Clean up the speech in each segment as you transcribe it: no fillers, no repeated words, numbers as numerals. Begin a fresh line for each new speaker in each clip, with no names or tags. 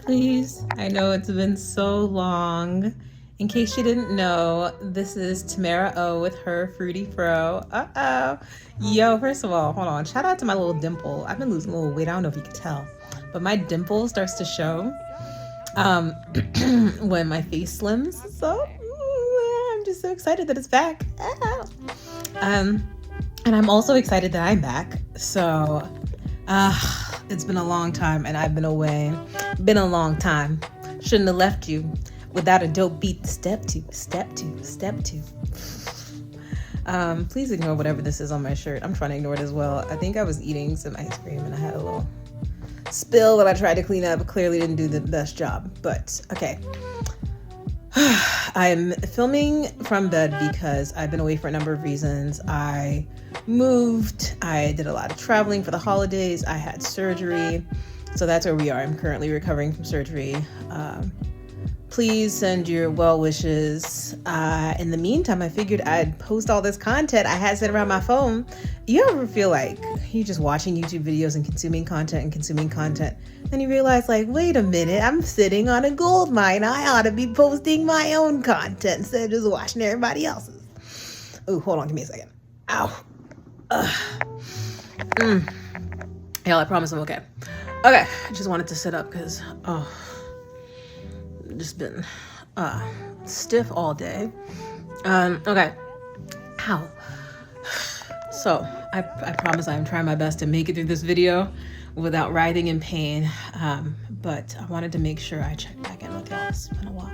please. I know it's been so long. In case you didn't know, this is Tamara O with her Fruity Fro. Uh-oh. Yo, first of all, hold on. Shout out to my little dimple. I've been losing a little weight. I don't know if you can tell, but my dimple starts to show when my face slims. So I'm just so excited that it's back. And I'm also excited that I'm back. So it's been a long time and I've been away. Been a long time. Shouldn't have left you without a dope beat. Step two. Please ignore whatever this is on my shirt. I'm trying to ignore it as well. I think I was eating some ice cream and I had a little spill that I tried to clean up. Clearly didn't do the best job, but okay. I'm filming from bed because I've been away for a number of reasons. I moved, I did a lot of traveling for the holidays, I had surgery, so that's where we are. I'm currently recovering from surgery. Please send your well wishes. In the meantime, I figured I'd post all this content I had set around my phone. You ever feel like you're just watching YouTube videos and consuming content, then you realize, like, wait a minute, I'm sitting on a gold mine. I ought to be posting my own content instead of just watching everybody else's. Oh, hold on, give me a second. Ow. Y'all, I promise I'm okay. Okay, I just wanted to sit up because, just been stiff all day. Okay. Ow. So I promise I'm trying my best to make it through this video without writhing in pain. But I wanted to make sure I checked back in with y'all. It's been a while.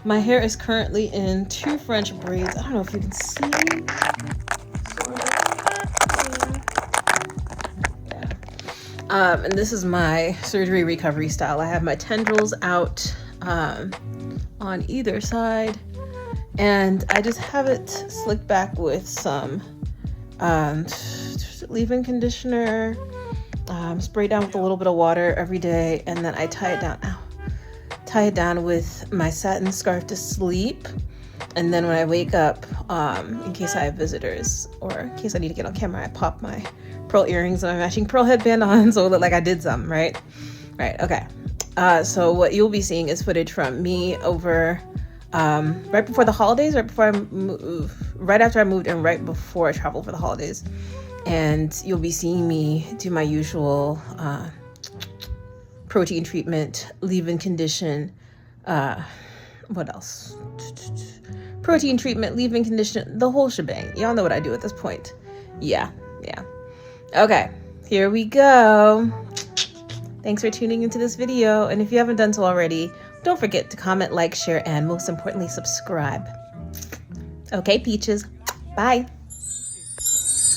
My hair is currently in 2 French braids. I don't know if you can see. And this is my surgery recovery style. I have my tendrils out on either side, and I just have it slicked back with some leave-in conditioner, spray down with a little bit of water every day, and then I tie it down with my satin scarf to sleep. And then when I wake up, in case I have visitors or in case I need to get on camera, I pop my pearl earrings and my matching pearl headband on so it look like I did something, right? Okay. So what you'll be seeing is footage from me over right before the holidays, right after I moved and right before I traveled for the holidays. And you'll be seeing me do my usual protein treatment, leave-in condition, what else? Protein treatment, leave-in condition, the whole shebang. Y'all know what I do at this point. Yeah. Okay, here we go. Thanks for tuning into this video, and if you haven't done so already, don't forget to comment, like, share, and most importantly, subscribe. Okay, peaches. Bye.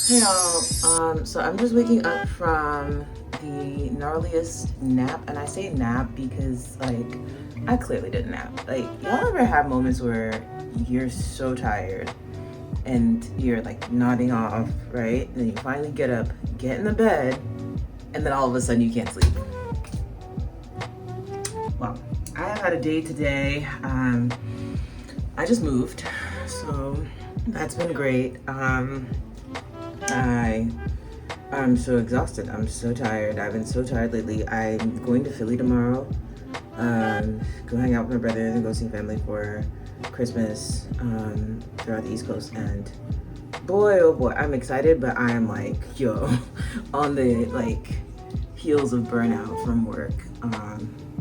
Hey y'all, so I'm just waking up from the gnarliest nap, and I say nap because, like, I clearly didn't nap. Like, y'all ever have moments where you're so tired and you're like nodding off, right? And then you finally get up, get in the bed, and then all of a sudden you can't sleep. Well, I have had a day today. I just moved, so that's been great. I'm so exhausted. I'm so tired. I've been so tired lately. I'm going to Philly tomorrow. Go hang out with my brothers and go see family for Christmas throughout the East Coast. And boy, oh boy, I'm excited, but I am like, on the like heels of burnout from work.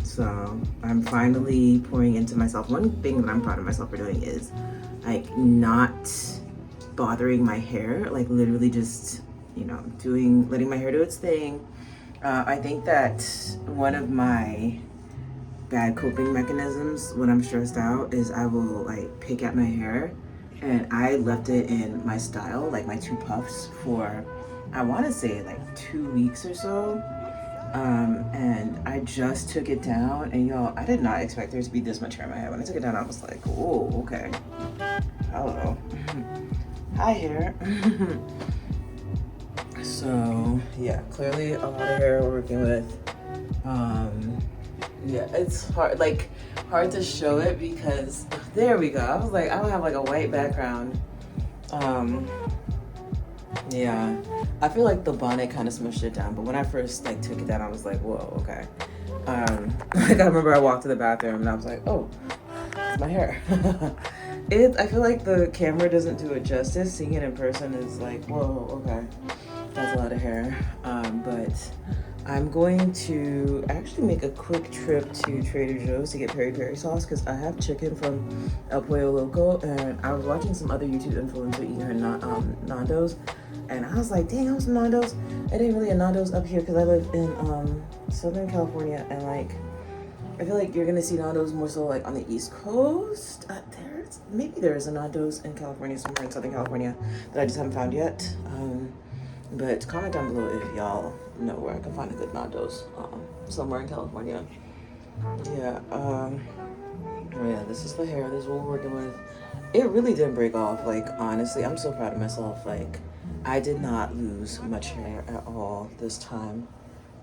So I'm finally pouring into myself. One thing that I'm proud of myself for doing is like not bothering my hair, like literally just, letting my hair do its thing. I think that one of my bad coping mechanisms when I'm stressed out is I will like pick at my hair, and I left it in my style, like my 2 puffs, for I want to say like 2 weeks or so. And I just took it down, and y'all, I did not expect there to be this much hair in my head. When I took it down, I was like, oh, okay. Hello. Hi, hair. So, yeah, clearly a lot of hair we're working with. Yeah, it's hard to show it because, there we go. I was like, I don't have like a white background. Yeah, I feel like the bonnet kind of smushed it down, but when I first like took it down, I was like, whoa, okay. Like I remember I walked to the bathroom and I was like, oh, it's my hair. I feel like the camera doesn't do it justice. Seeing it in person is like, whoa, okay, that's a lot of hair. But I'm going to actually make a quick trip to Trader Joe's to get peri peri sauce because I have chicken from El Pollo Loco, and I was watching some other YouTube influencer eating her Nando's, and I was like, dang, I was Nando's. I didn't really a Nando's up here because I live in Southern California, and like I feel like you're gonna see Nando's more so like on the East Coast. Maybe there is a Nando's in California, somewhere in Southern California that I just haven't found yet. But comment down below if y'all know where I can find a good Nando's somewhere in California. Yeah. Oh yeah, this is the hair. This is what we're working with. It really didn't break off. Like honestly, I'm so proud of myself. Like I did not lose much hair at all this time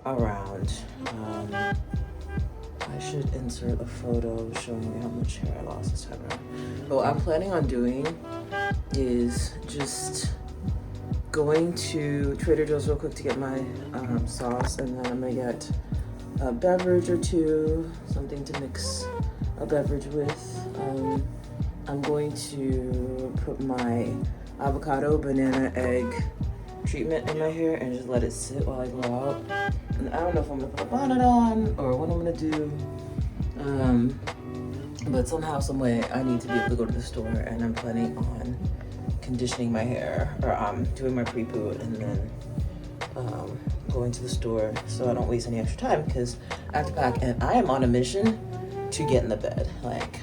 around. I should insert a photo showing you how much hair I lost this time around. But what I'm planning on doing is just going to Trader Joe's real quick to get my sauce, and then I'm gonna get a beverage or two, something to mix a beverage with. I'm going to put my avocado, banana, egg treatment in my hair and just let it sit while I go out. And I don't know if I'm gonna put a bonnet on or what I'm gonna do. But somehow, some way, I need to be able to go to the store, and I'm planning on conditioning my hair, or doing my pre-poo, and then going to the store so I don't waste any extra time because I have to pack, and I am on a mission to get in the bed. Like,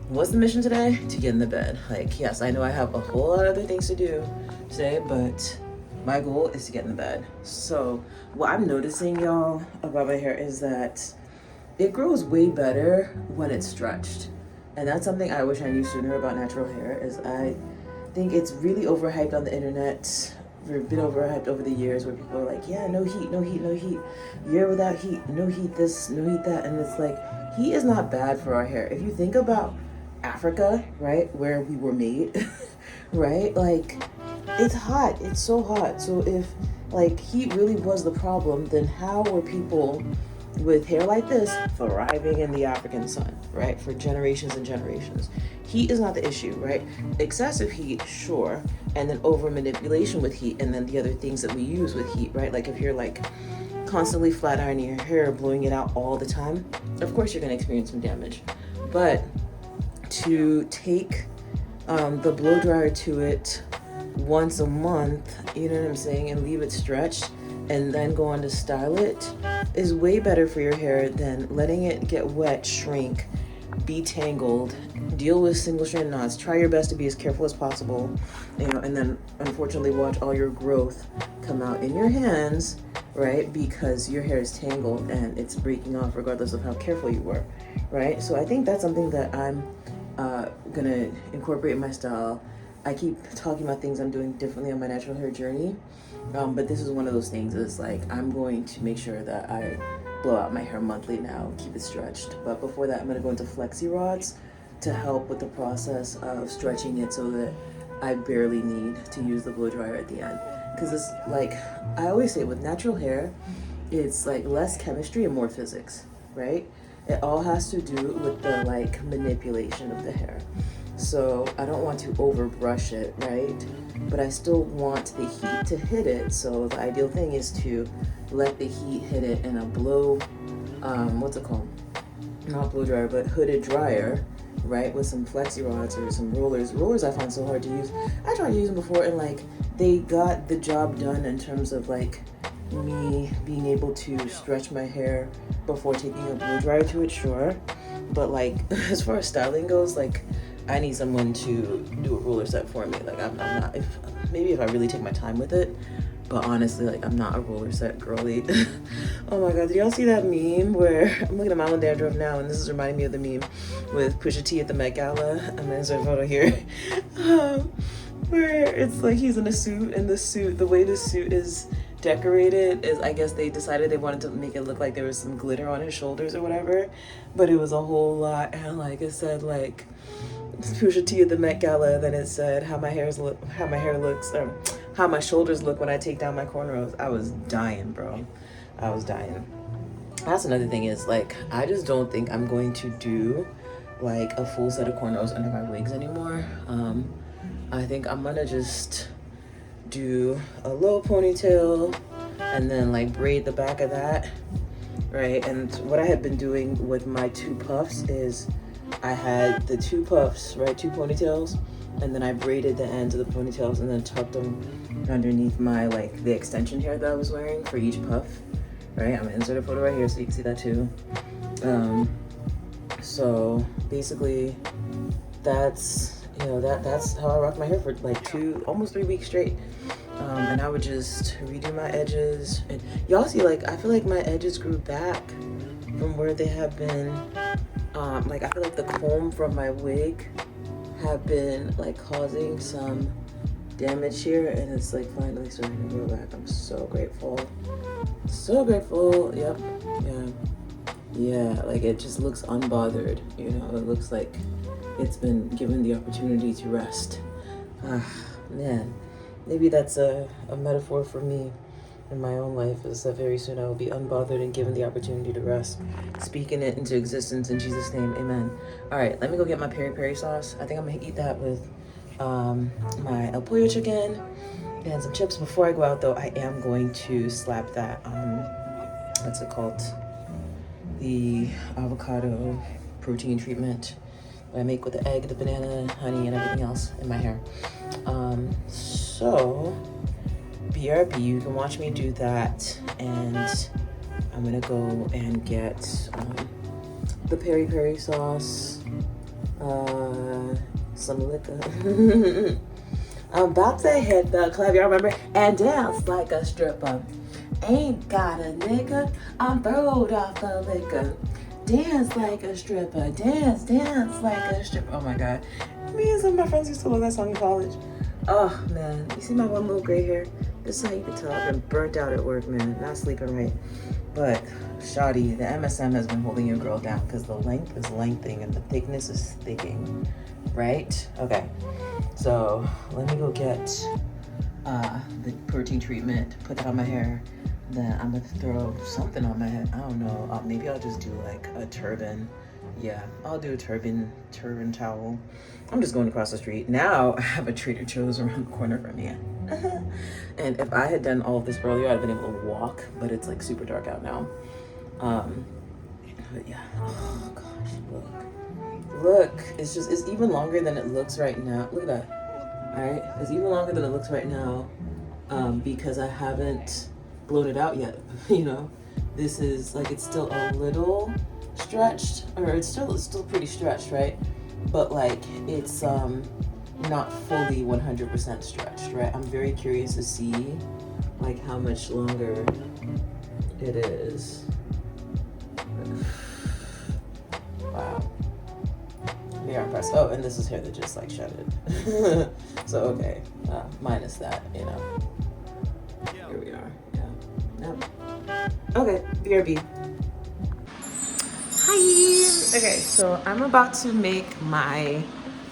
what's the mission today? To get in the bed. Like, yes, I know I have a whole lot of other things to do today, but my goal is to get in the bed. So what I'm noticing, y'all, about my hair is that it grows way better when it's stretched. And that's something I wish I knew sooner about natural hair, is I think it's really overhyped on the internet. We've been overhyped over the years where people are like, yeah, no heat, no heat, no heat. Year without heat, no heat this, no heat that. And it's like, heat is not bad for our hair. If you think about Africa, right, where we were made, right, like, it's hot, it's so hot. So if like heat really was the problem, then how were people with hair like this thriving in the African sun, right, for generations and generations? Heat is not the issue, right? Excessive heat, sure, and then over manipulation with heat, and then the other things that we use with heat, right? Like if you're like constantly flat ironing your hair, blowing it out all the time, of course you're gonna experience some damage. But to take the blow dryer to it once a month, you know what I'm saying, and leave it stretched and then go on to style it is way better for your hair than letting it get wet, shrink, be tangled, deal with single strand knots. Try your best to be as careful as possible, you know, and then unfortunately watch all your growth come out in your hands, right, because your hair is tangled and it's breaking off regardless of how careful you were, right? So I think that's something that I'm gonna incorporate in my style. I keep talking about things I'm doing differently on my natural hair journey, but this is one of those things. Is like I'm going to make sure that I blow out my hair monthly now, keep it stretched. But before that, I'm gonna go into flexi rods to help with the process of stretching it so that I barely need to use the blow dryer at the end. Because it's like I always say with natural hair, it's like less chemistry and more physics, right? It all has to do with the like manipulation of the hair. So I don't want to overbrush it, right? But I still want the heat to hit it. So the ideal thing is to let the heat hit it in a blow, what's it called? Not blow dryer, but hooded dryer, right? With some flexi rods or some rollers. Rollers I find so hard to use. I tried to use them before and like they got the job done in terms of like me being able to stretch my hair before taking a blow dryer to it, sure. But like as far as styling goes, like I need someone to do a roller set for me. Like I'm not, maybe if I really take my time with it, but honestly, like I'm not a roller set girly. Oh my God, did y'all see that meme where, I'm looking at my own dandruff now and this is reminding me of the meme with Pusha T at the Met Gala. I'm gonna insert a photo here. Where it's like he's in a suit, and the way the suit is decorated is, I guess they decided they wanted to make it look like there was some glitter on his shoulders or whatever, but it was a whole lot, and like it said like Pusha T at the Met Gala, then it said how my hair looks, or how my shoulders look when I take down my cornrows. I was dying, bro. I was dying. That's another thing is, like, I just don't think I'm going to do like a full set of cornrows under my wigs anymore. I think I'm gonna just do a low ponytail and then like braid the back of that, right? And what I had been doing with my two puffs is I had the two puffs, right, two ponytails, and then I braided the ends of the ponytails and then tucked them underneath my, like, the extension hair that I was wearing for each puff, right? I'm gonna insert a photo right here so you can see that too. So basically that's, you know, that's how I rock my hair for like almost 3 weeks straight. And I would just redo my edges. And y'all see, like, I feel like my edges grew back from where they have been. Like, I feel like the comb from my wig have been like causing some damage here, and it's like finally starting to grow back. I'm so grateful. So grateful. Yep. Yeah, like it just looks unbothered, you know. It looks like it's been given the opportunity to rest. Man, maybe that's a metaphor for me in my own life, is that very soon I will be unbothered and given the opportunity to rest. Speaking it into existence in Jesus' name, amen. All right, let me go get my peri-peri sauce. I think I'm gonna eat that with my El Pollo chicken and some chips. Before I go out though, I am going to slap that, what's it called? The avocado protein treatment that I make with the egg, the banana, honey, and everything else in my hair. So BRB, you can watch me do that, and I'm gonna go and get the peri-peri sauce, some liquor. I'm about to hit the club, y'all remember? And dance like a stripper. Ain't got a nigga, I'm throwed off the liquor. Dance like a stripper, dance like a stripper. Oh my God. Me and some of my friends used to love that song in college. Oh man, you see my one little gray hair? This is how you can tell I've been burnt out at work, man. Not sleeping right. But shoddy, the MSM has been holding your girl down because the length is lengthening and the thickness is thicking, right? Okay, so let me go get the protein treatment, put that on my hair. Then I'm gonna throw something on my head. I don't know. Maybe I'll just do like a turban. Yeah, I'll do a turban towel. I'm just going across the street. Now I have a Trader Joe's around the corner from me. And if I had done all of this earlier, I'd have been able to walk, but it's like super dark out now. But yeah, oh gosh, look, it's even longer than it looks right now. Look at that, all right? It's even longer than it looks right now because I haven't blown it out yet, you know? This is like, it's still a little stretched, or it's still pretty stretched, right? But like, it's not fully 100% stretched, right? I'm very curious to see like how much longer it is. Wow. Very impressed. Oh, and this is hair that just like shedded. So okay, minus that, you know. Here we are. Yeah. Okay, BRB. Hi. Okay, so I'm about to make my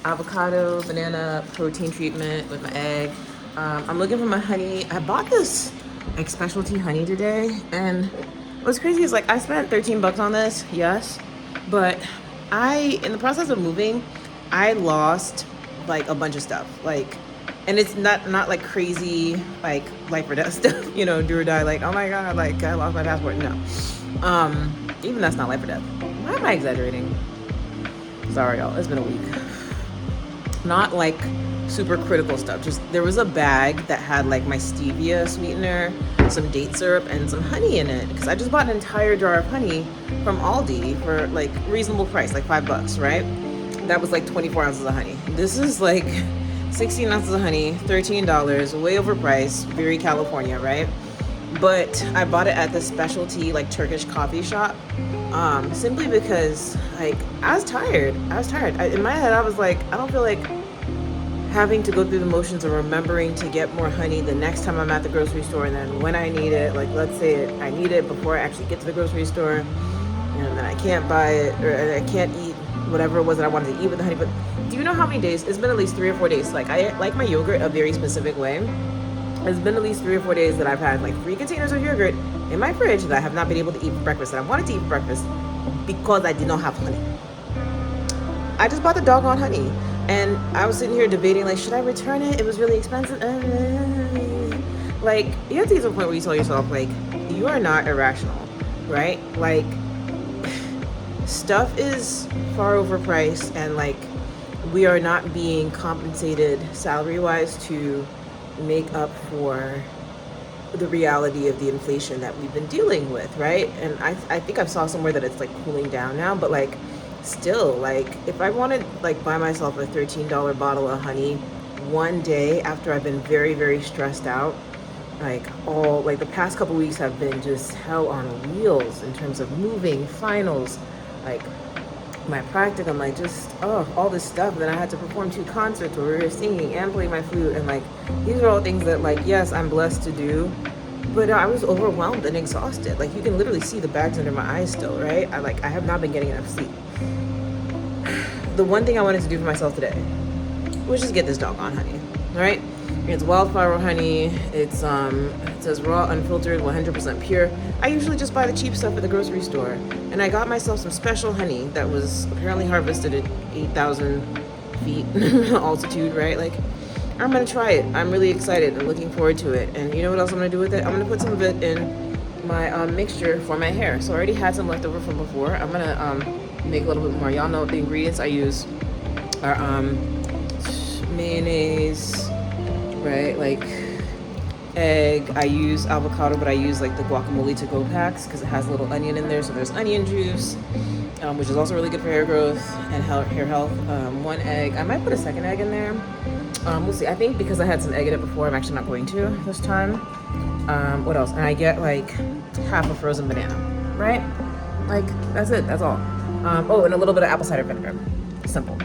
avocado banana protein treatment with my egg. I'm looking for my honey. I bought this like specialty honey today, and what's crazy is like I spent 13 bucks on this, yes, but in the process of moving, I lost like a bunch of stuff, like, and it's not like crazy like life or death stuff, you know, do or die, like, oh my God, like I lost my passport. No, even that's not life or death. Why am I exaggerating? Sorry y'all, it's been a week. Not like super critical stuff, just there was a bag that had like my stevia sweetener, some date syrup, and some honey in it, because I just bought an entire jar of honey from Aldi for like reasonable price, like $5, right? That was like 24 ounces of honey. This is like 16 ounces of honey, $13, way overpriced, very California, right? But I bought it at the specialty like Turkish coffee shop, simply because like I was tired. In my head I was like, I don't feel like having to go through the motions of remembering to get more honey the next time I'm at the grocery store, and then when I need it, like let's say I need it before I actually get to the grocery store, and then I can't buy it, or I can't eat whatever it was that I wanted to eat with the honey. But do you know how many days? It's been at least 3 or 4 days. Like I like my yogurt a very specific way. It's been at least 3 or 4 days that I've had like 3 containers of yogurt in my fridge that I have not been able to eat for breakfast. And I wanted to eat for breakfast because I did not have honey. I just bought the doggone honey. And I was sitting here debating, like, should I return it? It was really expensive. Like, you have to get to a point where you tell yourself, like, you are not irrational, right? Like, stuff is far overpriced, and, like, we are not being compensated salary-wise to make up for the reality of the inflation that we've been dealing with, right? And I think I saw somewhere that it's, like, cooling down now, but, like, still, like, if I wanted like buy myself a $13 bottle of honey one day after I've been very, very stressed out, like the past couple weeks have been just hell on wheels in terms of moving, finals, like my practicum, like just all this stuff. And then I had to perform 2 concerts where we were singing and play my flute, and like these are all things that, like, yes, I'm blessed to do, but I was overwhelmed and exhausted. Like, you can literally see the bags under my eyes still, right? I have not been getting enough sleep. The one thing I wanted to do for myself today was just get this doggone honey, all right? It's wildflower honey. It's it says raw, unfiltered, 100% pure. I usually just buy the cheap stuff at the grocery store, and I got myself some special honey that was apparently harvested at 8,000 feet altitude, right? Like, I'm gonna try it. I'm really excited and looking forward to it. And you know what else I'm gonna do with it? I'm gonna put some of it in my mixture for my hair. So I already had some left over from before. I'm gonna make a little bit more. Y'all know the ingredients I use are mayonnaise, right? Like egg. I use avocado, but I use like the guacamole to go packs because it has a little onion in there. So there's onion juice, which is also really good for hair growth and hair health. 1 egg. I might put a second egg in there. We'll see. I think because I had some egg in it before, I'm actually not going to this time. What else? And I get like half a frozen banana, right? Like, that's it. That's all. Oh, and a little bit of apple cider vinegar. Simple.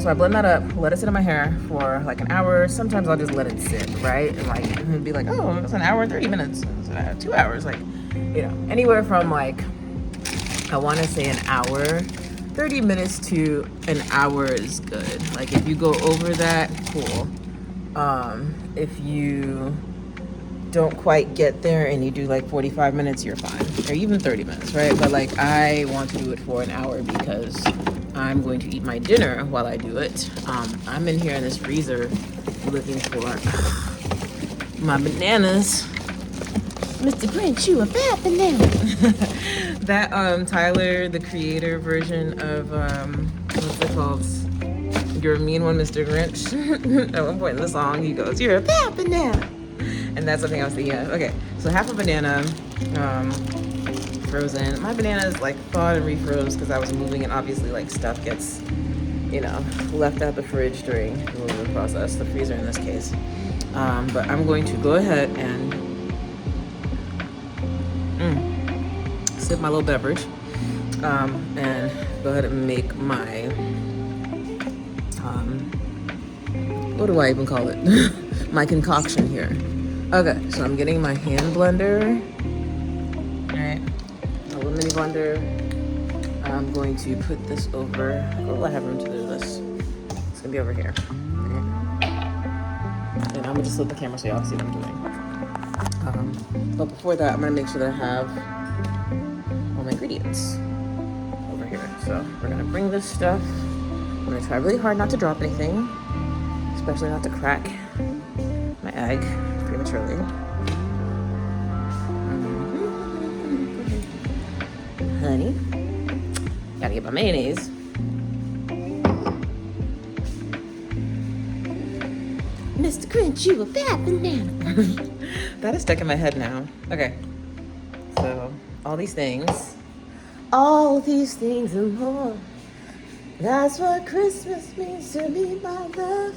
So I blend that up, let it sit in my hair for like an hour. Sometimes I'll just let it sit, right? And like, be like, oh, it's an hour and 30 minutes. It's 2 hours. Like, you know, anywhere from like, I want to say an hour, 30 minutes to an hour is good. Like, if you go over that, cool. If you don't quite get there and you do like 45 minutes, you're fine. Or even 30 minutes, right? But like, I want to do it for an hour because I'm going to eat my dinner while I do it. I'm in here in this freezer looking for my bananas. Mr. Grinch, you a bad banana. That Tyler, the Creator version of what's it called? You're a mean one, Mr. Grinch. At one point in the song, he goes, "You're a bad banana." And that's something I was thinking of. Okay, so half a banana, frozen. My banana is like thawed and refroze because I was moving, and obviously like stuff gets, you know, left out the fridge during the moving process, the freezer in this case. But I'm going to go ahead and sip my little beverage, and go ahead and make my, what do I even call it? My concoction here. Okay, so I'm getting my hand blender, all right, a little mini blender. I'm going to put this over, oh, I have room to do this. It's gonna be over here, okay? And I'm gonna just flip the camera so y'all see what I'm doing. But before that, I'm gonna make sure that I have all my ingredients over here. So we're gonna bring this stuff. I'm gonna try really hard not to drop anything, especially not to crack my egg prematurely. Honey. Gotta get my mayonnaise. Mr. Grinch, you a bad banana. That is stuck in my head now. Okay. So, all these things and more. That's what Christmas means to me, my love.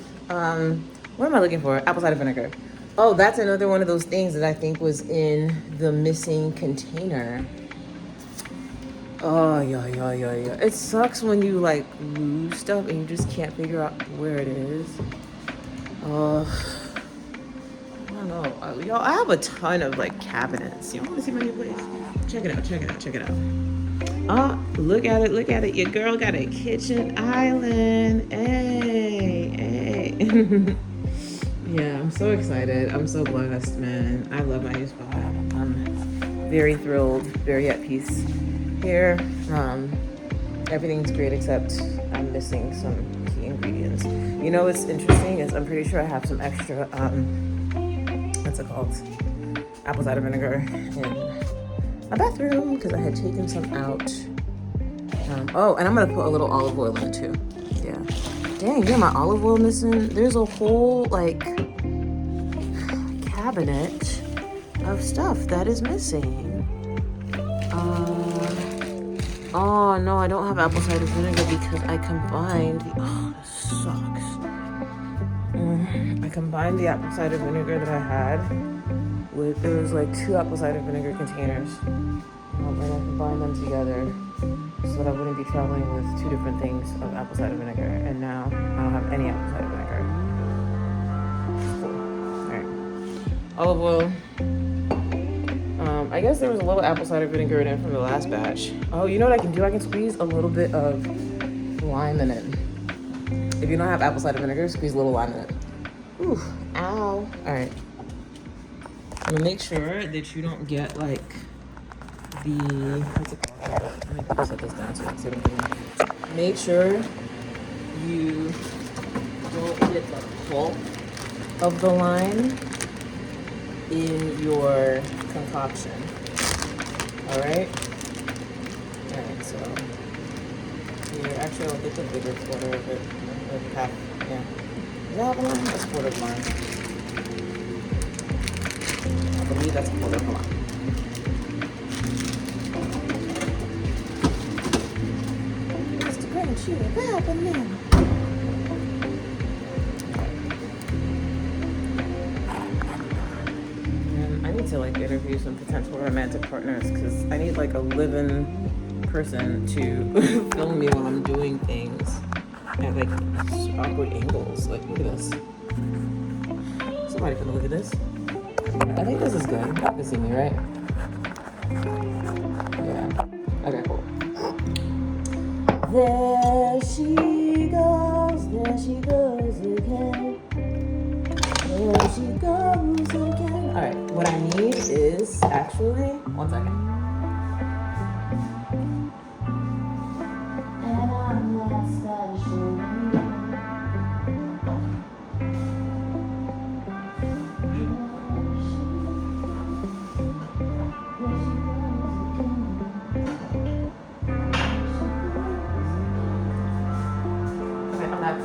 What am I looking for? Apple cider vinegar. Oh, that's another one of those things that I think was in the missing container. Oh, yeah. It sucks when you like lose stuff and you just can't figure out where it is. I don't know. Y'all, I have a ton of like cabinets. Y'all want to see my new place? Check it out. Oh, look at it. Your girl got a kitchen island. Hey. Yeah, I'm so excited. I'm so blessed, man. I love my new spot. I'm very thrilled, very at peace here. Everything's great except I'm missing some key ingredients. You know what's interesting is I'm pretty sure I have some extra, what's it called? Apple cider vinegar in my bathroom because I had taken some out. Oh, and I'm gonna put a little olive oil in it too. Yeah. Dang, yeah, my olive oil missing. There's a whole like cabinet of stuff that is missing. Oh no, I don't have apple cider vinegar because I combined the, oh, this sucks. I combined the apple cider vinegar that I had with, there was like 2 apple cider vinegar containers. And I combined them together so that I wouldn't be traveling with 2 different things of apple cider vinegar. And now I don't have any apple cider vinegar. Cool. All right. Olive oil. I guess there was a little apple cider vinegar in it from the last batch. Oh, you know what I can do? I can squeeze a little bit of lime in it. If you don't have apple cider vinegar, squeeze a little lime in it. Ooh, ow. All right. I'm gonna make sure that you don't get like the, what's it called? Let me set this down so you can see what I'm doing. Make sure you don't get the pulp of the lime in your concoction. All right, so here, actually I'll get the bigger quarter of it, or half, yeah. Is that a lime? That's a quarter of lime. I believe that's a quarter of lime. Mr. Grinch, you what happened now? I need to like interview some potential romantic partners because I need like a living person to film me while I'm doing things at like awkward angles. Like, look at this. Somebody can look at this. I think this is good. You can see me, right? Yeah. Okay, cool. There she goes again. There she goes again. All right, what I need is actually, one second. And I'm not special. Okay, I'm back.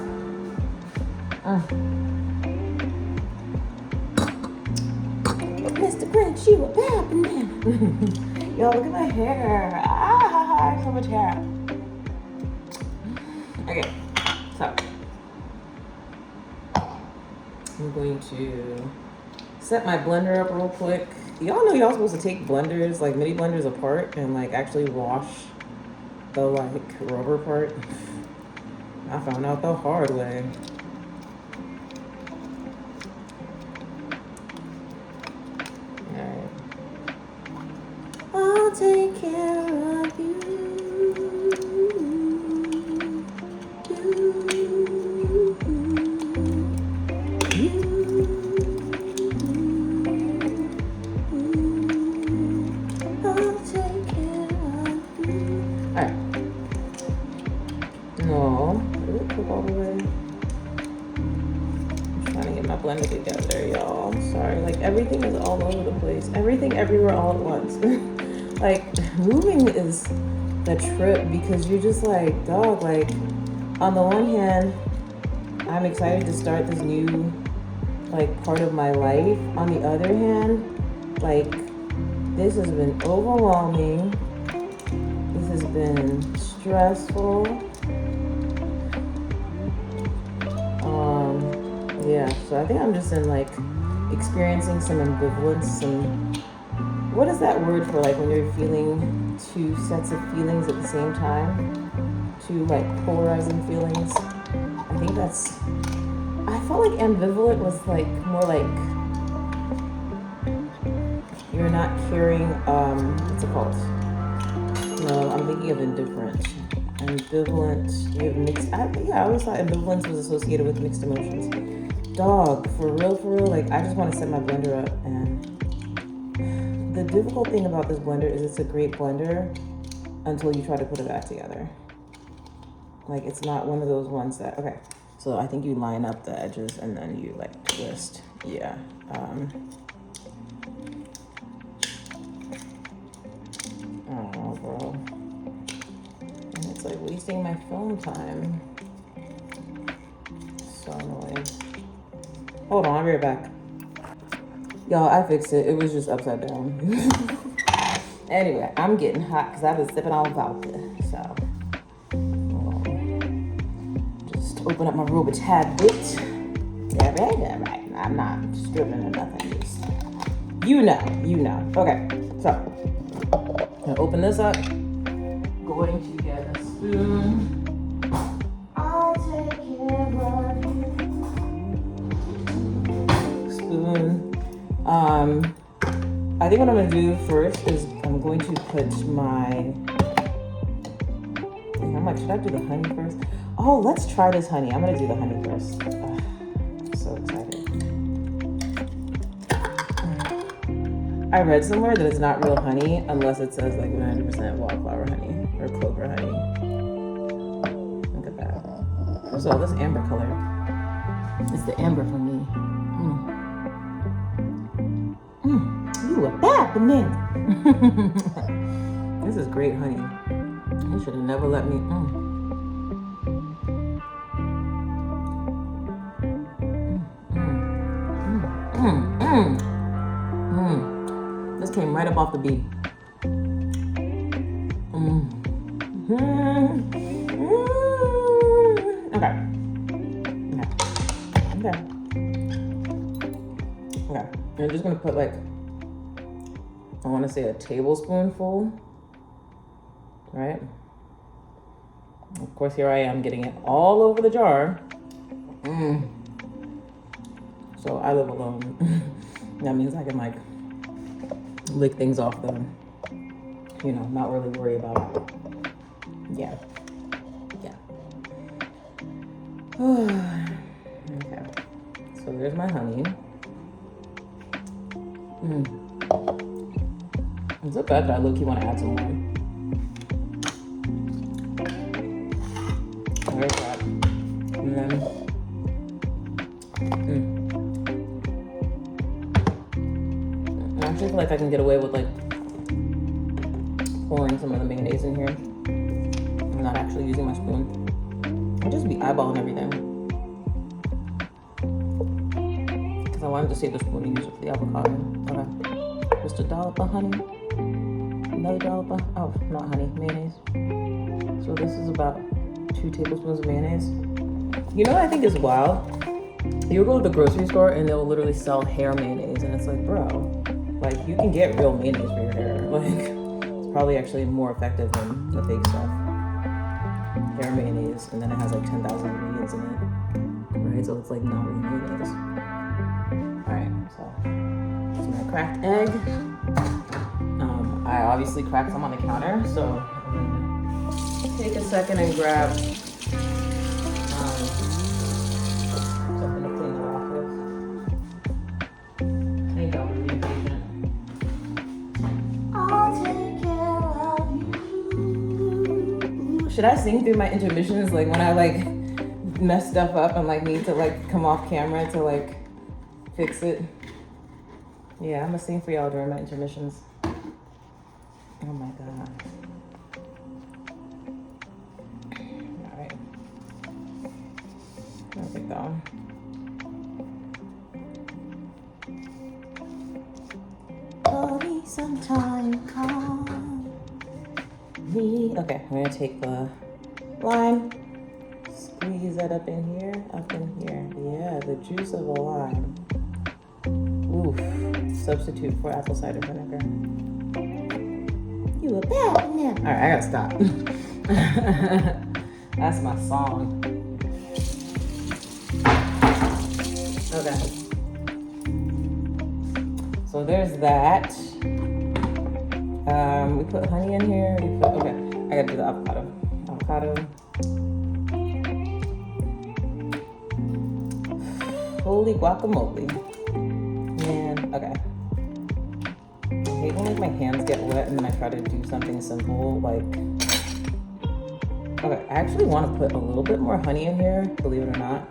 Mr. Grinch, you a bad banana. Yo, look at my hair. Ah, so much hair. Okay, so I'm going to set my blender up real quick. Y'all know y'all supposed to take blenders, like mini blenders apart and like actually wash the like rubber part. I found out the hard way. I'll take care of you. I'll take care of you. Alright. No. Did it cook all the way? I'm trying to get my blender together, y'all. I'm sorry. Like, everything is all over the place. Everything everywhere all at once. Like, moving is the trip because you're just like, dog, like, on the one hand, I'm excited to start this new, like, part of my life. On the other hand, like, this has been overwhelming. This has been stressful. Yeah, so I think I'm just in, like, experiencing some ambivalence, what is that word for like when you're feeling 2 sets of feelings at the same time? 2 like polarizing feelings. I think that's, I felt like ambivalent was like more like you're not caring, what's it called? No, I'm thinking of indifferent. Ambivalent, you have mixed, I always thought ambivalence was associated with mixed emotions. dog, for real, like I just want to set my blender up. And the difficult thing about this blender is it's a great blender until you try to put it back together. Like it's not one of those ones that, okay, so I think you line up the edges and then you like twist. Yeah. I don't know, bro. And it's like wasting my phone time. So annoying. Hold on, I'll be right back. Y'all, I fixed it. It was just upside down. Anyway, I'm getting hot because I've been sipping on vodka. So, just open up my robe a tad bit. Yeah, right. I'm not stripping or nothing. Just, you know. Okay, so, I'm gonna open this up. Going to get a spoon. I'll take care of you. Spoon. I think what I'm gonna do first is I'm going to put my, I'm like, should I do the honey first? Oh, let's try this honey. I'm gonna do the honey first. I'm so excited. I read somewhere that it's not real honey unless it says like 100% wildflower honey or clover honey. Look at that. First of all, this amber color. It's the amber for me. You a bad banana. This is great honey. You should have never let me. This came right up off the bee. Okay. I'm just gonna put like, I want to say a tablespoonful, right? Of course, here I am getting it all over the jar. So I live alone. That means I can like lick things off the, you know, not really worry about it. Yeah. Okay. So there's my honey. Is it bad that I low-key want to add some more? There's that. And then, I actually feel like I can get away with like pouring some of the mayonnaise in here. I'm not actually using my spoon. I'll just be eyeballing everything. Because I wanted to save the spoon and use it for the avocado. Okay. Just a dollop of honey. Another dollop of, oh, not honey, mayonnaise. So this is about 2 tablespoons of mayonnaise. You know what I think is wild? You'll go to the grocery store and they'll literally sell hair mayonnaise. And it's like, bro, like you can get real mayonnaise for your hair. Like it's probably actually more effective than the fake stuff. Hair mayonnaise, and then it has like 10,000 ingredients in it. Right, so it's like not really mayonnaise. Alright, so that's my cracked egg. I obviously cracked some on the counter, so I'm gonna take a second and grab something to clean it off with. I think I'll be impatient. I'll take care of you. Should I sing through my intermissions, like when I like mess stuff up and like need to like come off camera to like fix it? Yeah, I'm gonna sing for y'all during my intermissions. Oh my god. Alright. There we go. Call me sometime, call me. Okay, I'm gonna take the lime, squeeze that up in here. Yeah, the juice of a lime. Oof. Substitute for apple cider vinegar. You a bad man. All right, I gotta stop. That's my song. Okay. So there's that. We put honey in here. Okay, I gotta do the avocado. holy guacamole. Man, okay. I hate when like my hands get wet and then I try to do something simple like. Okay, I actually want to put a little bit more honey in here, believe it or not.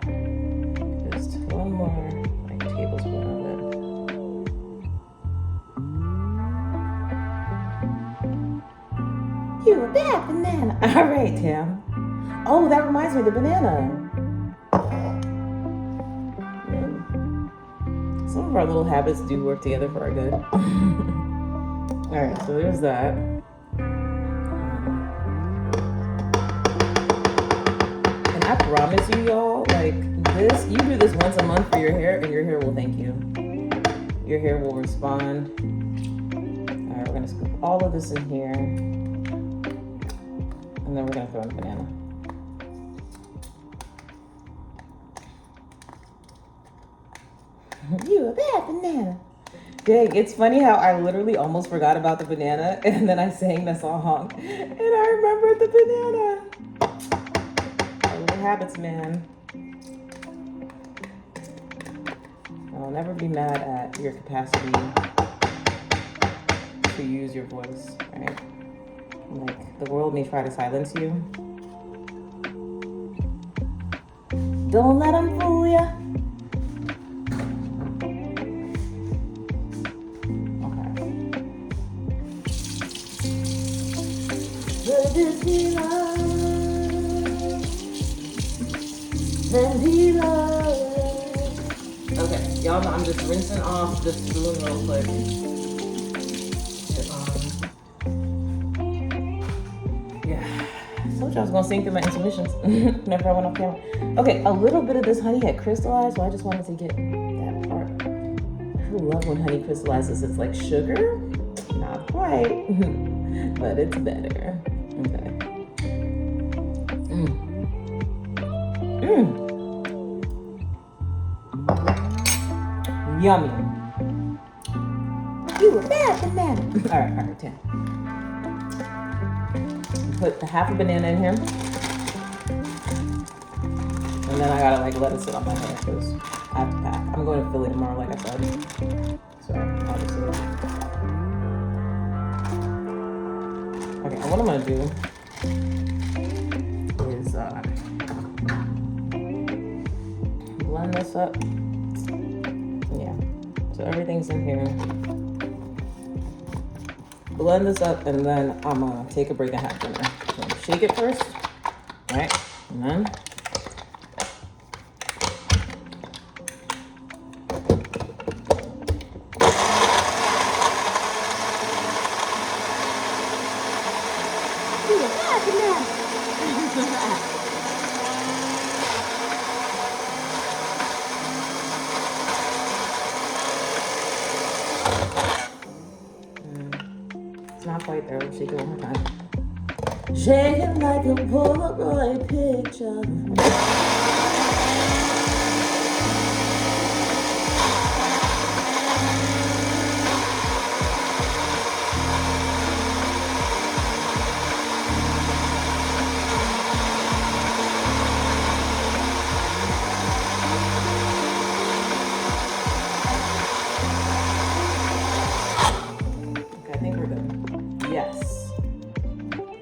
Just one more like tablespoon of it. You a bad banana. All right, Tam. Oh, that reminds me of the banana. Some of our little habits do work together for our good. All right, so there's that. And I promise you, y'all, like this, you do this once a month for your hair, and your hair will thank you. Your hair will respond. All right, we're gonna scoop all of this in here, and then we're gonna throw in the banana. You a bad banana. Dang, it's funny how I literally almost forgot about the banana and then I sang the song and I remembered the banana. Our little habits, man. I'll never be mad at your capacity to use your voice, right? Like, the world may try to silence you. Don't let them fool ya. Okay, y'all know I'm just rinsing off the spoon real quick. Yeah, I told you I was gonna sing through my intuitions whenever I went off camera. Okay, a little bit of this honey had crystallized, so I just wanted to get that part. I love when honey crystallizes. It's like sugar, not quite, but it's better. Okay. Yummy. You a bad banana. All right, 10. Put the half a banana in here. And then I gotta like let it sit on my hair because I have to pack. I'm going to Philly tomorrow, like I said. So obviously. Okay, what I'm gonna do is blend this up. Yeah, so everything's in here. Blend this up, and then I'm gonna take a break and have dinner. So I'm gonna shake it first, right? And then not quite there. Let's shake it one more time. Shake it like a Polaroid picture. Okay, I think we're good. Yes.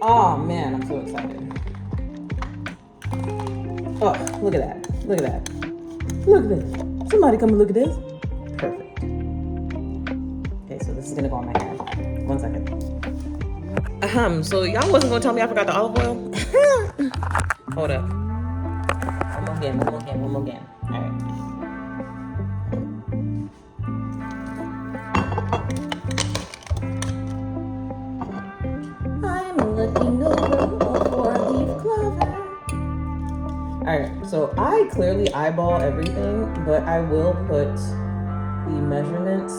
Oh man, I'm so excited. Oh, look at that. Look at that. Look at this. Somebody come and look at this. Perfect. Okay, so this is gonna go on my hair. 1 second. So y'all wasn't gonna tell me I forgot the olive oil? Hold up. One more again. All right. Looking over for a leaf clover. Alright, so I clearly eyeball everything, but I will put the measurements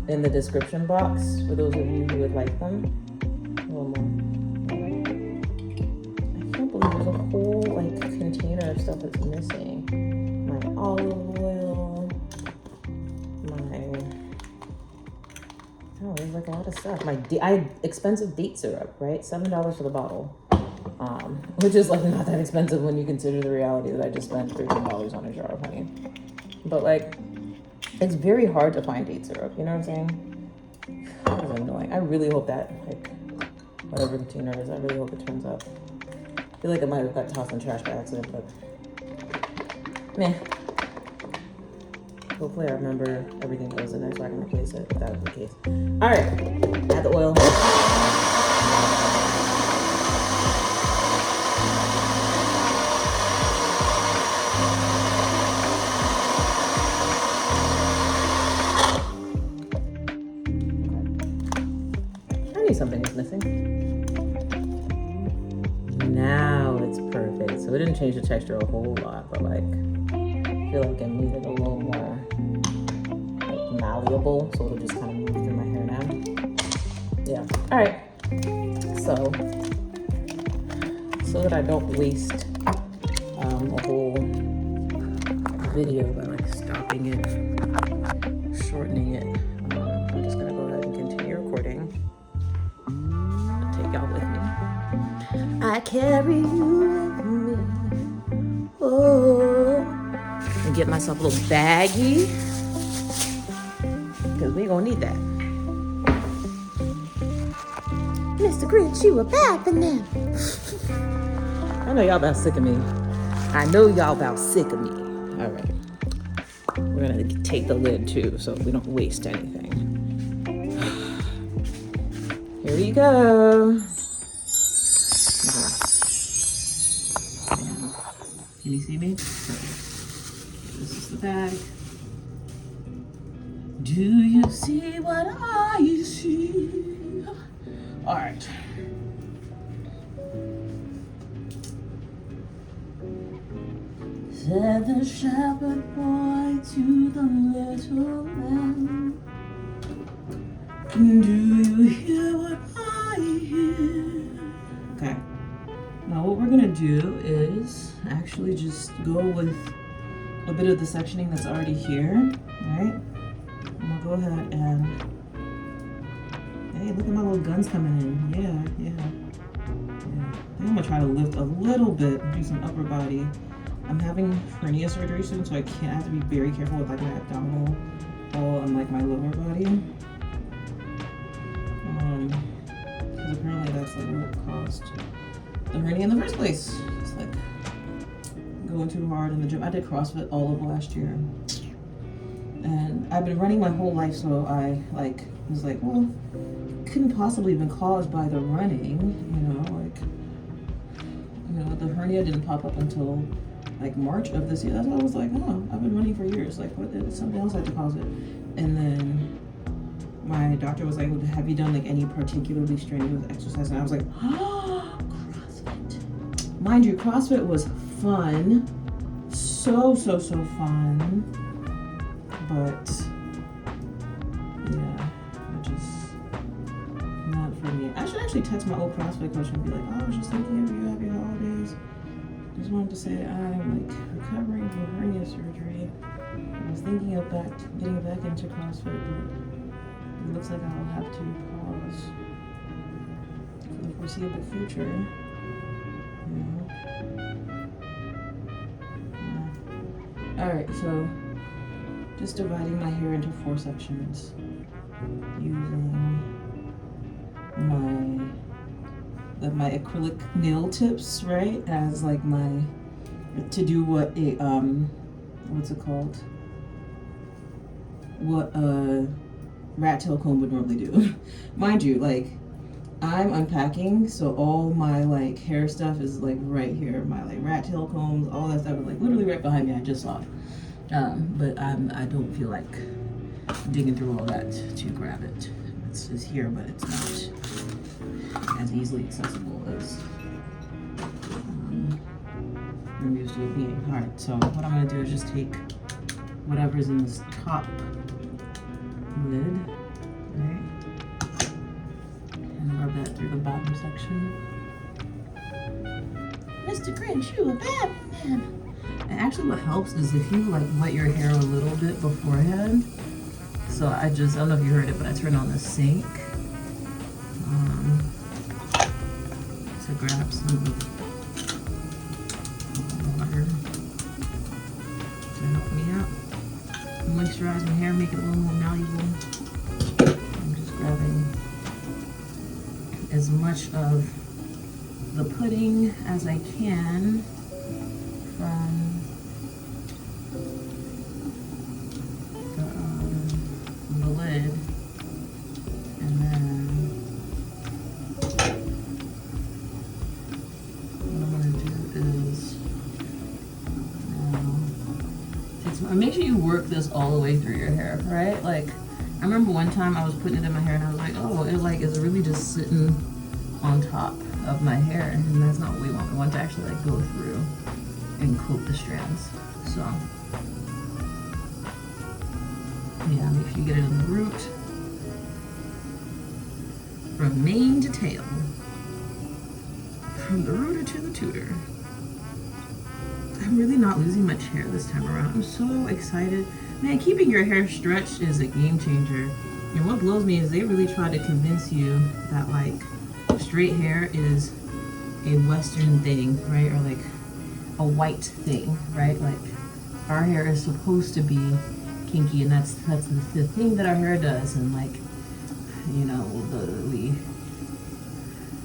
in the description box for those of you who would like them. A little more. I can't believe there's a whole like container of stuff that's missing. My olive oil, oh, there's like a lot of stuff. Expensive date syrup, right? $7 for the bottle, which is like not that expensive when you consider the reality that I just spent $13 on a jar of honey. But like, it's very hard to find date syrup. You know what I'm saying? That is annoying. I really hope that, like, whatever the tuner is, I really hope it turns up. I feel like it might have got tossed in the trash by accident, but meh. Hopefully I remember everything that was in there so I can replace it if that was the case. All right, add the oil. I knew something was missing. Now it's perfect. So it didn't change the texture a whole lot, but like, I feel like it made it a little more like malleable, so it'll just kind of move through my hair now. Yeah. All right. So that I don't waste a whole video by like stopping it, shortening it. I'm just gonna go ahead and continue recording. Take y'all with me. I carry you with me. Oh. And get myself a little baggie, because we gonna need that. Mr. Grinch, you a bad banana. I know y'all about sick of me. I know y'all about sick of me. All right. We're gonna take the lid too, so we don't waste anything. Here we go. Can you see me? This is the bag. Do you see what I see? All right. Said the shepherd boy to the little lamb, do you hear what I hear? Okay. Now what we're gonna do is actually just go with a bit of the sectioning that's already here, right? I'm gonna go ahead and, hey, look at my little guns coming in. Yeah. I think I'm gonna try to lift a little bit and do some upper body. I'm having hernia surgery soon, so I have to be very careful with like my abdominal wall and like my lower body. Because apparently that's like what caused the hernia in the first place. It's like going too hard in the gym. I did CrossFit all of last year, and I've been running my whole life, so I like was like, well, couldn't possibly have been caused by the running, the hernia didn't pop up until like March of this year. That's why I was like, oh, I've been running for years. Like, what? Something else had to cause it. And then my doctor was like, well, have you done like any particularly strenuous exercise? And I was like, oh, CrossFit. Mind you, CrossFit was fun. So fun. But yeah, just not for me. I should actually text my old CrossFit coach and be like, oh, I was just thinking of you, happy holidays. Just wanted to say I'm like recovering from hernia surgery. I was thinking of getting back into CrossFit, but it looks like I'll have to pause for the foreseeable future. Alright, so just dividing my hair into 4 sections using my acrylic nail tips, right, as like to do what a what's it called, what a rat tail comb would normally do. Mind you, like, I'm unpacking, so all my like hair stuff is like right here. My like rat tail combs, all that stuff is like literally right behind me. I just saw it, but I don't feel like digging through all that to grab it. It's here, but it's not as easily accessible as I'm used to it being. All right, so what I'm gonna do is just take whatever's in this top lid, right, and rub that through the bottom section. Mr. Grinch, you a bad man. And actually what helps is if you like wet your hair a little bit beforehand. So I don't know if you heard it, but I turned on the sink to grab some water to help me out.
moisturize my hair, make it a little more malleable. I'm just grabbing as much of the pudding as I can from the lid, and then what I'm gonna do is make sure you work this all the way through your hair, right? Like, I remember one time I was putting it in my hair and I was like, oh, it like is really just sitting on top of my hair, and that's not what we want. We want to actually like go through and coat the strands. So yeah, make sure you get it in the root from mane to tail, from the rooter to the tutor. I'm really not losing much hair this time around. I'm so excited. Man, keeping your hair stretched is a game changer. And what blows me is they really try to convince you that like straight hair is a Western thing, right? Or like a white thing, right? Like our hair is supposed to be kinky, and that's the thing that our hair does. And like, you know,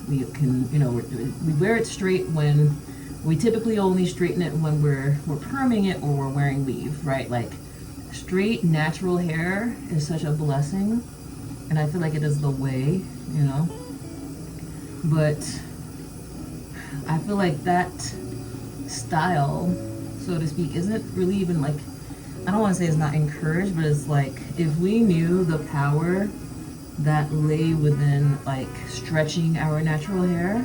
we can, you know, we wear it straight when we typically only straighten it when we're perming it or we're wearing weave, right? Like straight natural hair is such a blessing, and I feel like it is the way, you know. But I feel like that style, so to speak, isn't really even like, I don't want to say it's not encouraged, but it's like if we knew the power that lay within like stretching our natural hair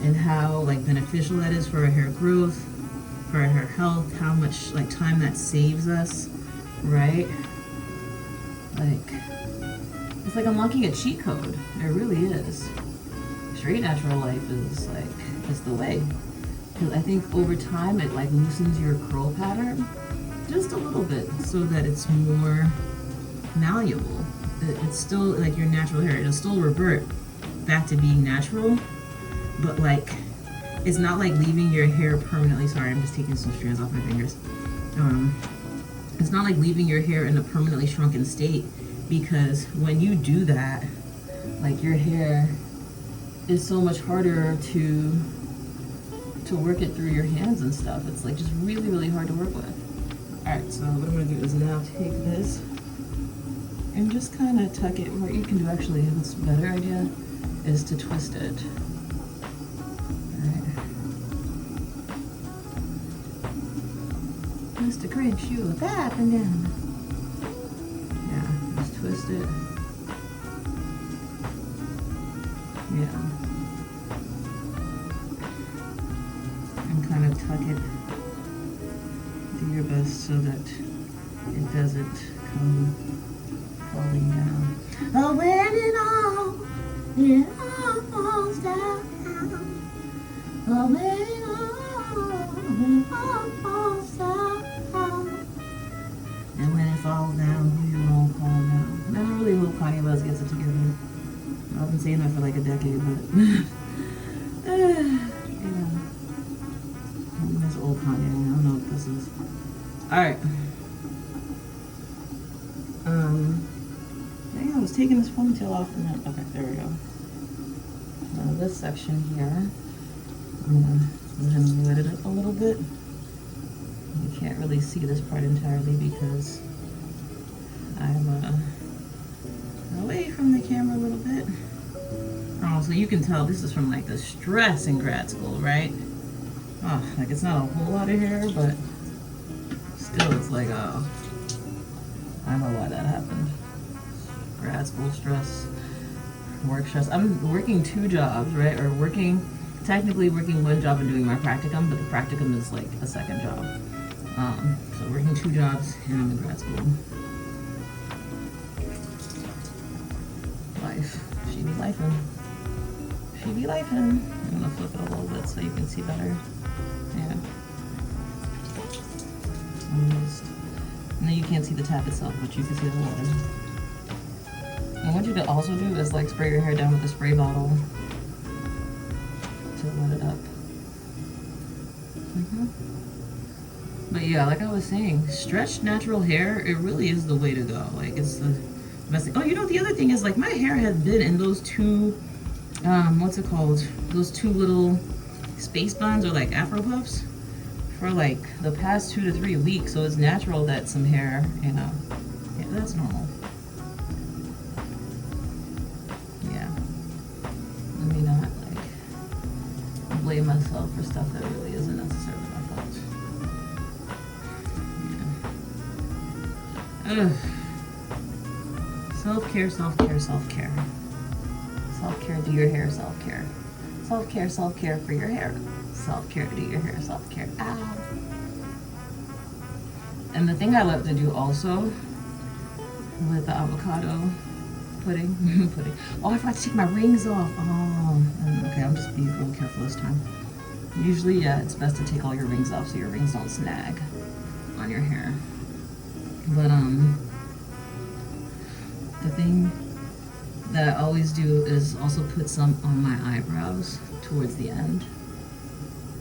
and how like beneficial that is for our hair growth, for our hair health, how much like time that saves us, right? Like it's like unlocking a cheat code. It really is. Straight natural life is like just the way. Because I think over time it like loosens your curl pattern just a little bit so that it's more malleable. It's still like your natural hair. It'll still revert back to being natural, but like it's not like leaving your hair permanently. Sorry, I'm just taking some strands off my fingers. It's not like leaving your hair in a permanently shrunken state, because when you do that, like your hair is so much harder to work it through your hands and stuff. It's like just really, really hard to work with. All right, so what I'm gonna do is now take this and just kind of tuck it. What you can do actually, what's a better idea is to twist it. Mr. Grinch, you look up and down. Yeah, just twist it. Yeah. And kind of tuck it. Do your best so that it doesn't come falling down. Oh, when it all falls down. Oh, when it all falls down. And when it falls down, who you won't fall down. And I really hope Kanye West gets it together. I've been saying that for like a decade, but yeah. That's old Kanye. I don't know what this is. Alright. Dang, I was taking this ponytail off and then, okay, there we go. Now this section here, I'm gonna let it up a little bit. You can't really see this part entirely because I'm away from the camera a little bit. Oh, so you can tell this is from like the stress in grad school, right? Oh, like it's not a whole lot of hair, but still it's like, oh, I know why that happened. Grad school stress, work stress. I'm working 2 jobs, right? Or technically working 1 job and doing my practicum, but the practicum is like a second job. So working 2 jobs and I'm in grad school. Life. She be lifing. She be lifing. I'm gonna flip it a little bit so you can see better. Yeah. And then you can't see the tap itself, but you can see the water. And what you could also do is like spray your hair down with a spray bottle to let it up. But yeah, like I was saying, stretched natural hair, it really is the way to go. Like, it's the best thing. Oh, you know, the other thing is, like, my hair has been in those two, what's it called? Those two little space buns or like Afro puffs for like the past 2 to 3 weeks. So it's natural that some hair, you know, yeah, that's normal. Yeah. Let me not, like, blame myself for stuff that really isn't necessarily my fault. Ugh. Self-care, self-care, self-care. Self-care, do your hair, self-care. Self-care, self-care for your hair. Self-care, do your hair, self-care. Ah. And the thing I love to do also with the avocado pudding, pudding. Oh, I forgot to take my rings off. Oh, okay, I'll just be real careful this time. Usually, yeah, it's best to take all your rings off so your rings don't snag on your hair. But the thing that I always do is also put some on my eyebrows towards the end,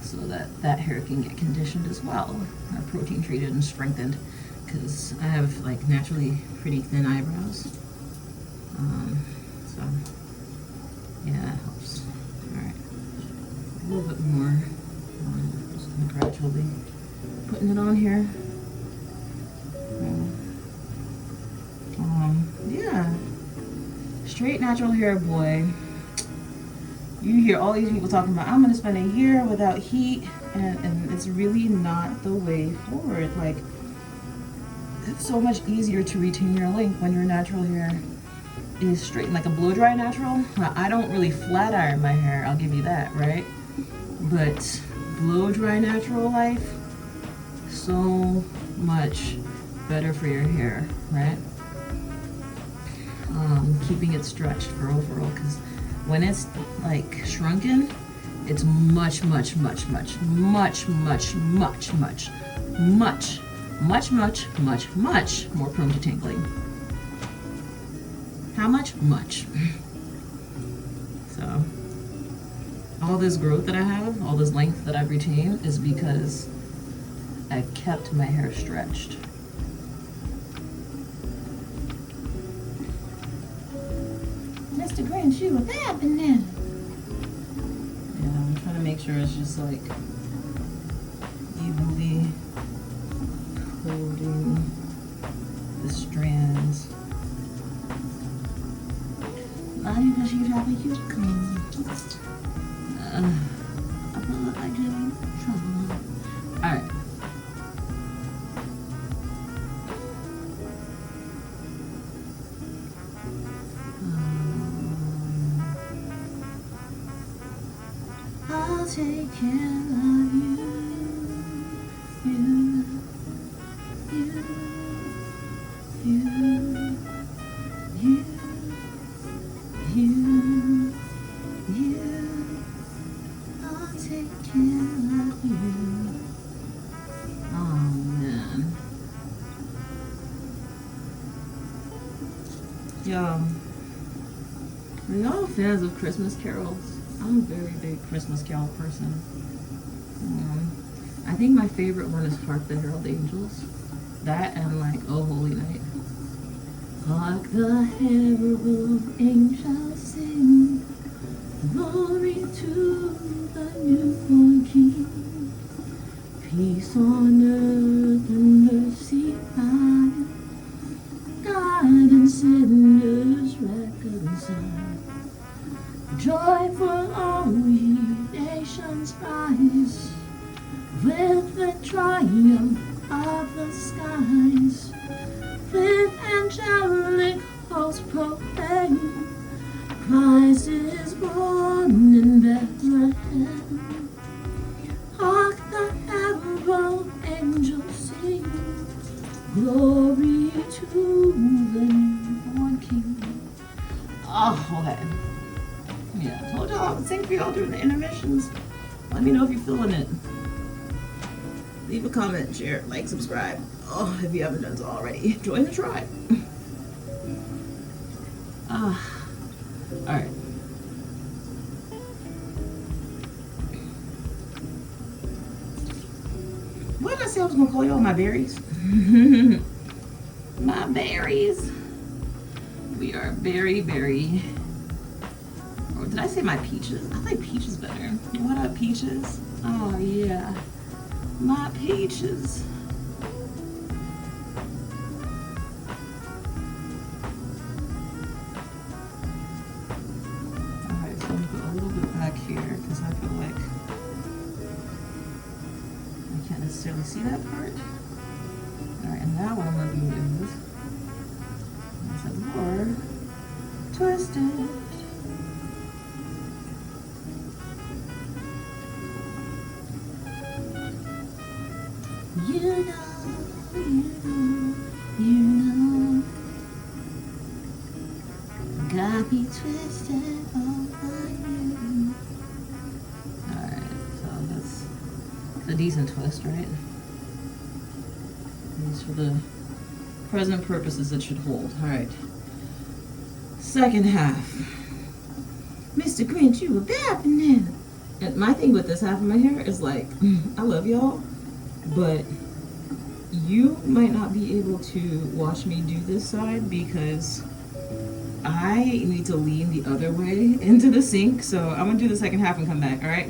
so that that hair can get conditioned as well, or protein treated and strengthened, because I have like naturally pretty thin eyebrows. So yeah, it helps. All right, a little bit more. Just gonna gradually putting it on here. Yeah, straight natural hair, boy. You hear all these people talking about, I'm gonna spend a year without heat, and it's really not the way forward. Like, it's so much easier to retain your length when your natural hair is straight, like a blow dry natural. I don't really flat iron my hair, I'll give you that, right? But blow dry natural life, so much better for your hair, right? Keeping it stretched for overall, because when it's like shrunken, it's much more prone to tangling. How much? Much. So all this growth that I have, all this length that I've retained, is because I've kept my hair stretched. Mr. Green Shoe, what's happening? Yeah, I'm trying to make sure it's just like evenly holding the strands. Because you have a huge comb. I feel like I do trouble. Alright. I'll take care of you, you, I'll take care of you. Oh man. Yo, are y'all fans of Christmas carols? I'm a very big Christmas Carol person. I think my favorite one is Hark the Herald Angels. That and like Oh Holy Night. Hark the herald angels sing, glory to the newborn King. Peace on earth and mercy high, God and sinners reconciled. Joy for all ye nations rise, with the triumph of the skies. With angelic hosts proclaim, Christ is born in Bethlehem. Hark the herald angels sing, glory to the newborn King. Oh, okay. Yeah, I told y'all I would sing for y'all during the intermissions. Let me know if you're feeling it. Leave a comment, share, like, subscribe. Oh, if you haven't done so already, join the tribe. Alright. What did I say I was gonna call y'all? My berries? My berries. We are very, very. Or did I say my peaches? I like peaches better. What up, peaches? Oh, yeah. My peaches. Alright, so I'm gonna put a little bit back here because I feel like I can't necessarily see that part. Alright, and now what I'm gonna do is a more twisted. You know, got me twisted over you. Alright, so that's a decent twist, right? At least for the present purposes it should hold. Alright. Second half. Mr. Grinch, you a bad banana. And my thing with this half of my hair is like, I love y'all, but you might not be able to watch me do this side because I need to lean the other way into the sink. So I'm gonna do the second half and come back, all right?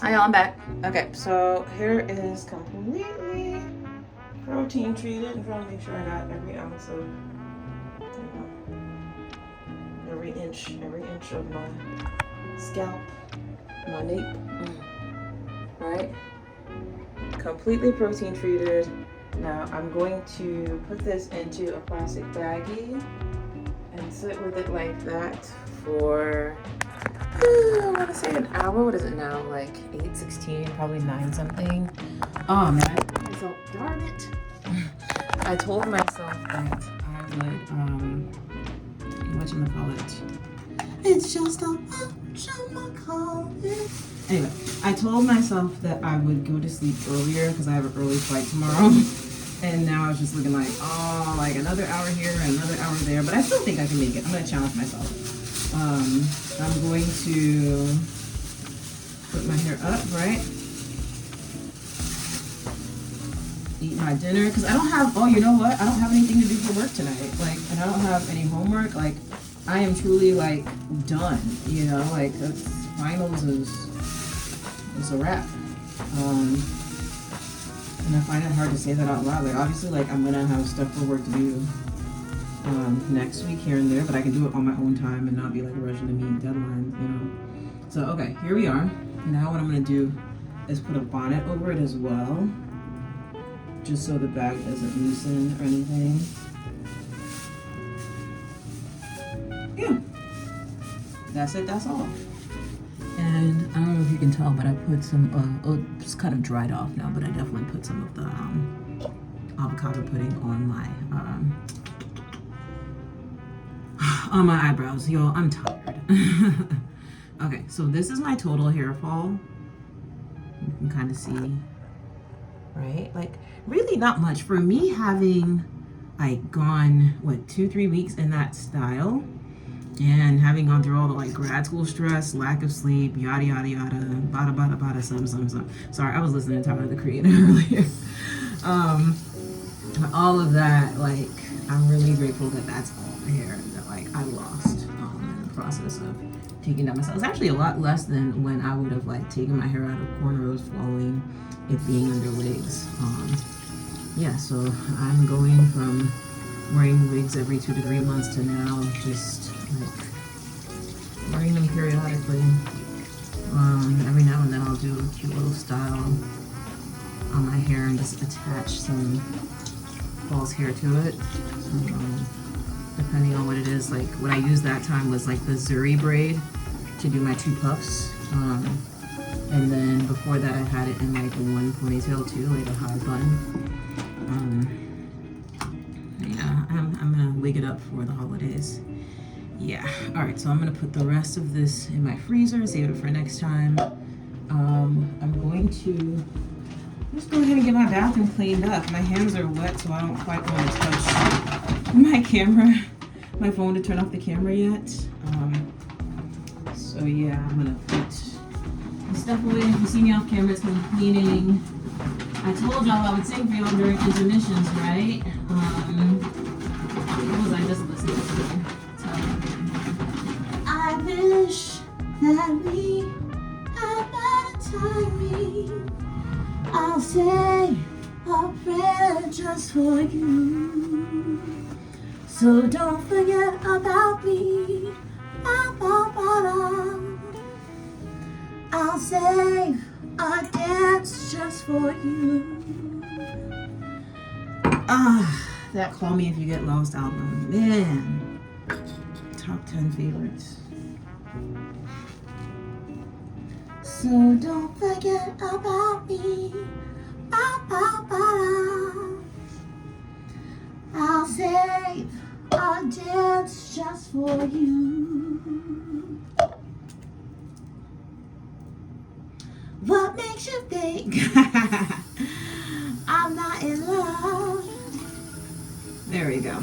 Hi, y'all, I'm back. Okay, so hair is completely protein treated. I'm trying to make sure I got every ounce of, every inch of my scalp, my nape, right? Completely protein treated. Now I'm going to put this into a plastic baggie and sit with it like that for, I want to say an hour. What is it now? Like 8:16, probably 9 something. Oh man, I felt, darn it. I told myself that I would, whatchamacallit? It's just a whatchamacallit. Anyway, I told myself that I would go to sleep earlier because I have an early flight tomorrow. And now I was just looking like, oh, like another hour here and another hour there. But I still think I can make it. I'm going to challenge myself. I'm going to put my hair up, right? Eat my dinner. Because I don't have, oh, you know what? I don't have anything to do for work tonight. Like, and I don't have any homework. Like, I am truly, like, done. You know, like, finals is a wrap. And I find it hard to say that out loud. Like, obviously, like, I'm gonna have stuff for work to do next week here and there, but I can do it on my own time and not be like rushing to meet deadlines, you know. So, okay, here we are. Now what I'm gonna do is put a bonnet over it as well, just so the bag doesn't loosen or anything. Yeah, that's it, that's all. And I don't know if you can tell, but I put some, it's kind of dried off now, but I definitely put some of the avocado pudding on my eyebrows. Y'all, I'm tired. Okay, so this is my total hair fall. You can kind of see, right? Like, really not much. For me having, like, gone, what, 2-3 weeks in that style, and having gone through all the like grad school stress, lack of sleep, yada yada yada, bada bada bada, some. Sorry, I was listening to Tyler the Creator earlier. All of that, like, I'm really grateful that that's all the hair that like I lost in the process of taking down myself. It's actually a lot less than when I would have like taken my hair out of cornrows following it being under wigs. Yeah, so I'm going from wearing wigs every 2 to 3 months to now just like wearing them periodically. Every now and then I'll do a cute little style on my hair and just attach some false hair to it. Depending on what it is, like what I used that time was like the Zuri braid to do my 2 puffs. And then before that I had it in like a 1 ponytail too, like a high bun. Yeah, I'm gonna wig it up for the holidays. Yeah, all right, so I'm gonna put the rest of this in my freezer, save it for next time. I'm going to just go ahead and get my bathroom cleaned up. My hands are wet, so I don't quite want to touch my camera, my phone to turn off the camera yet. So yeah, I'm gonna put Stuff away. You see me off camera, it's been cleaning. I told y'all I would sing for y'all during intermissions, right? What was I just listening to? I wish that we had better timing. I'll say a prayer just for you. So don't forget about me. I'll save a dance just for you. That Call Me If You Get Lost album. Man. Top 10 favorites. So don't forget about me. I'll save a dance just for you. What makes you think I'm not in love? There we go.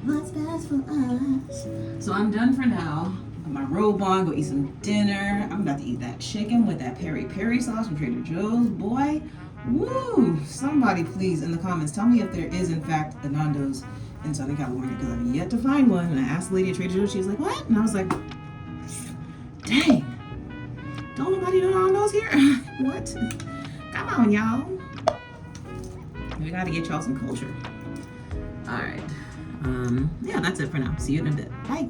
What's best for us? So I'm done for now. Put my robe on, go eat some dinner. I'm about to eat that chicken with that peri-peri sauce from Trader Joe's. Boy, woo! Somebody please in the comments tell me if there is in fact a Nando's in Southern California, because I've yet to find one. And I asked the lady at Trader Joe's, she was like, what? And I was like, dang. Don't nobody know Nando's here? What? Come on, y'all. We gotta get y'all some culture. All right. Yeah, that's it for now. See you in a bit. Bye.